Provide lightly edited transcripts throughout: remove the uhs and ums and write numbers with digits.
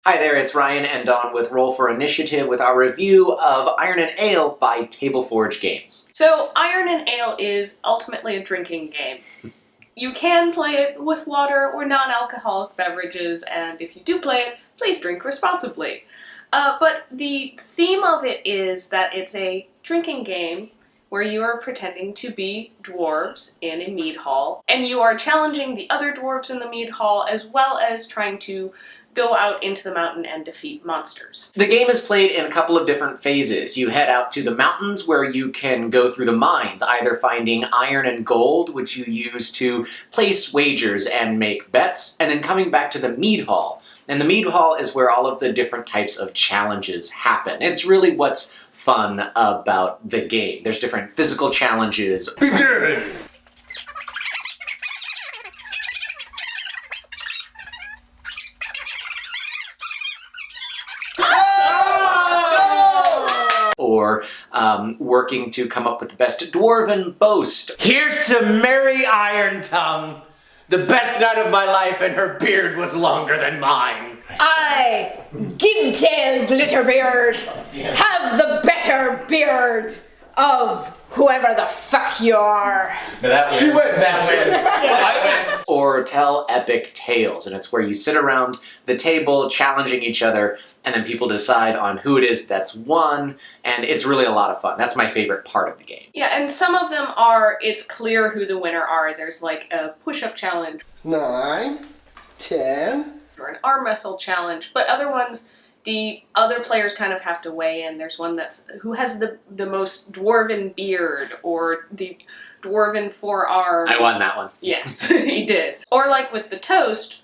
Hi there, it's Ryan and Dawn with Roll for Initiative with our review of Iron and Ale by Table Forge Games. So, Iron and Ale is ultimately a drinking game. You can play it with water or non-alcoholic beverages, and if you do play it, please drink responsibly. But the theme of it is that it's a drinking game where you are pretending to be dwarves in a mead hall, and you are challenging the other dwarves in the mead hall as well as trying to go out into the mountain and defeat monsters. The game is played in a couple of different phases. You head out to the mountains where you can go through the mines, either finding iron and gold, which you use to place wagers and make bets, and then coming back to the mead hall. And the mead hall is where all of the different types of challenges happen. It's really what's fun about the game. There's different physical challenges. Begin! Or working to come up with the best dwarven boast. Here's to Mary Iron Tongue, the best night of my life, and her beard was longer than mine. I, gib-tailed Glitterbeard, have the better beard of whoever the fuck you are. That wins. She wins. That wins. I wins. Or tell epic tales, and it's where you sit around the table challenging each other, and then people decide on who it is that's won, and it's really a lot of fun. That's my favorite part of the game. Yeah, and some of them are, it's clear who the winner are. There's like a push-up challenge 9, 10. or an arm wrestle challenge, but other ones, the other players kind of have to weigh in. There's one that's who has the most dwarven beard, or the dwarven forearms. I won that one. Yes, he did. Or like with the toast,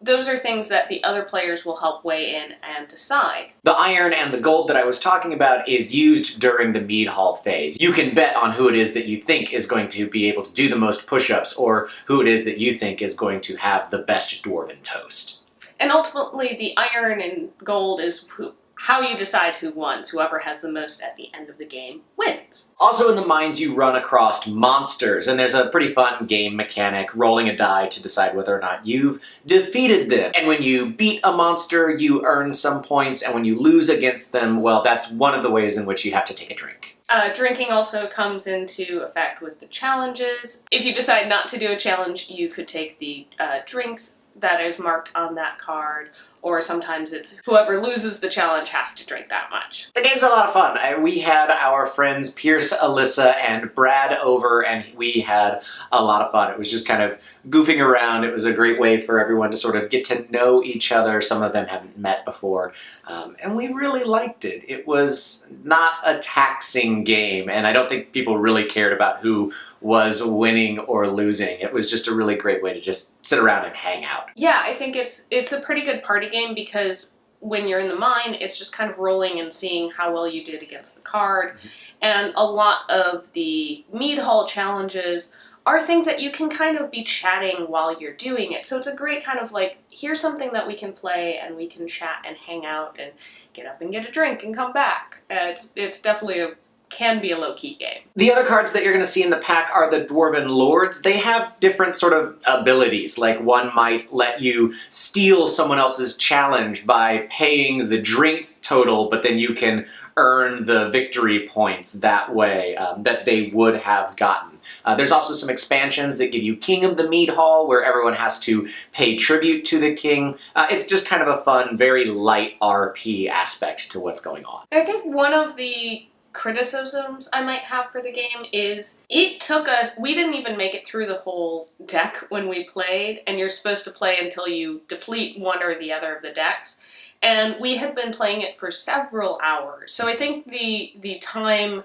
those are things that the other players will help weigh in and decide. The iron and the gold that I was talking about is used during the mead hall phase. You can bet on who it is that you think is going to be able to do the most push-ups, or who it is that you think is going to have the best dwarven toast. And ultimately, the iron and gold is how you decide who wins. Whoever has the most at the end of the game wins. Also in the mines you run across monsters, and there's a pretty fun game mechanic, rolling a die to decide whether or not you've defeated them. And when you beat a monster, you earn some points, and when you lose against them, well, that's one of the ways in which you have to take a drink. Drinking also comes into effect with the challenges. If you decide not to do a challenge, you could take the drinks that is marked on that card, or sometimes it's whoever loses the challenge has to drink that much. The game's a lot of fun. We had our friends Pierce, Alyssa, and Brad over, and we had a lot of fun. It was just kind of goofing around. It was a great way for everyone to sort of get to know each other. Some of them haven't met before, and we really liked it. It was not a taxing game, and I don't think people really cared about who was winning or losing. It was just a really great way to just sit around and hang out. Yeah, I think it's a pretty good party game because when you're in the mine, it's just kind of rolling and seeing how well you did against the card. Mm-hmm. And a lot of the mead hall challenges are things that you can kind of be chatting while you're doing it. So it's a great kind of like, here's something that we can play and we can chat and hang out and get up and get a drink and come back. It's definitely can be a low-key game. The other cards that you're going to see in the pack are the Dwarven Lords. They have different sort of abilities, like one might let you steal someone else's challenge by paying the drink total, but then you can earn the victory points that way that they would have gotten. There's also some expansions that give you King of the Mead Hall, where everyone has to pay tribute to the king. It's just kind of a fun, very light RP aspect to what's going on. I think one of the criticisms I might have for the game is it took us, we didn't even make it through the whole deck when we played, and you're supposed to play until you deplete one or the other of the decks, and we had been playing it for several hours. So I think the time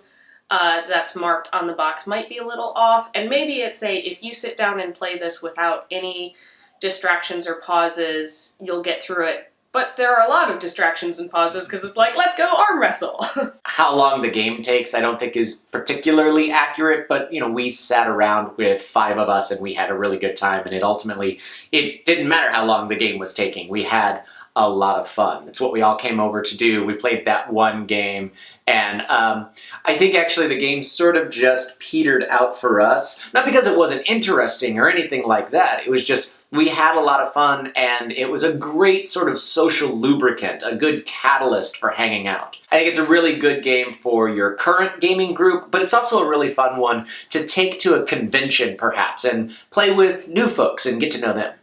that's marked on the box might be a little off, and maybe it's if you sit down and play this without any distractions or pauses, you'll get through it. But there are a lot of distractions and pauses because it's like, let's go arm wrestle. How long the game takes, I don't think is particularly accurate, but we sat around with 5 of us and we had a really good time, and it didn't matter how long the game was taking. We had a lot of fun. It's what we all came over to do. We played that one game, and I think actually the game sort of just petered out for us. Not because it wasn't interesting or anything like that. It was just We had a lot of fun, and it was a great sort of social lubricant, a good catalyst for hanging out. I think it's a really good game for your current gaming group, but it's also a really fun one to take to a convention, perhaps, and play with new folks and get to know them.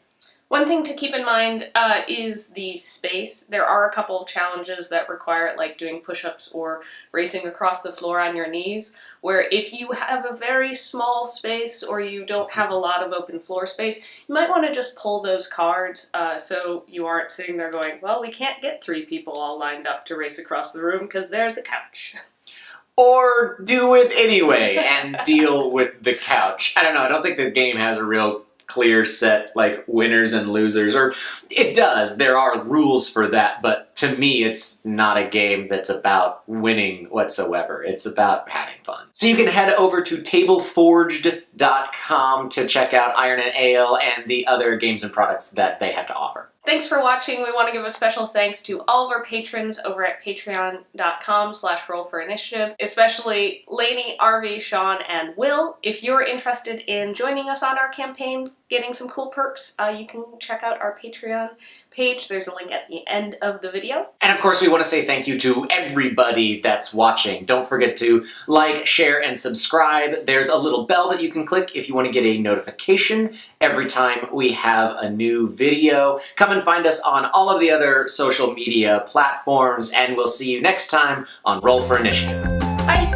One thing to keep in mind is the space. There are a couple of challenges that require it, like doing push-ups or racing across the floor on your knees, where if you have a very small space or you don't have a lot of open floor space, you might want to just pull those cards so you aren't sitting there going, well, we can't get 3 people all lined up to race across the room because there's the couch. Or do it anyway and deal with the couch. I don't know, I don't think the game has a real clear set like winners and losers, or it does, there are rules for that, but to me it's not a game that's about winning whatsoever. It's about having fun. So you can head over to tableforged.com to check out Iron and Ale and the other games and products that they have to offer. Thanks for watching. We want to give a special thanks to all of our patrons over at patreon.com/rollforinitiative, especially Lainey, RV, Sean, and Will. If you're interested in joining us on our campaign, getting some cool perks, you can check out our Patreon page. There's a link at the end of the video. And of course, we want to say thank you to everybody that's watching. Don't forget to like, share, and subscribe. There's a little bell that you can click if you want to get a notification every time we have a new video. Come and find us on all of the other social media platforms, and we'll see you next time on Roll for Initiative. Bye!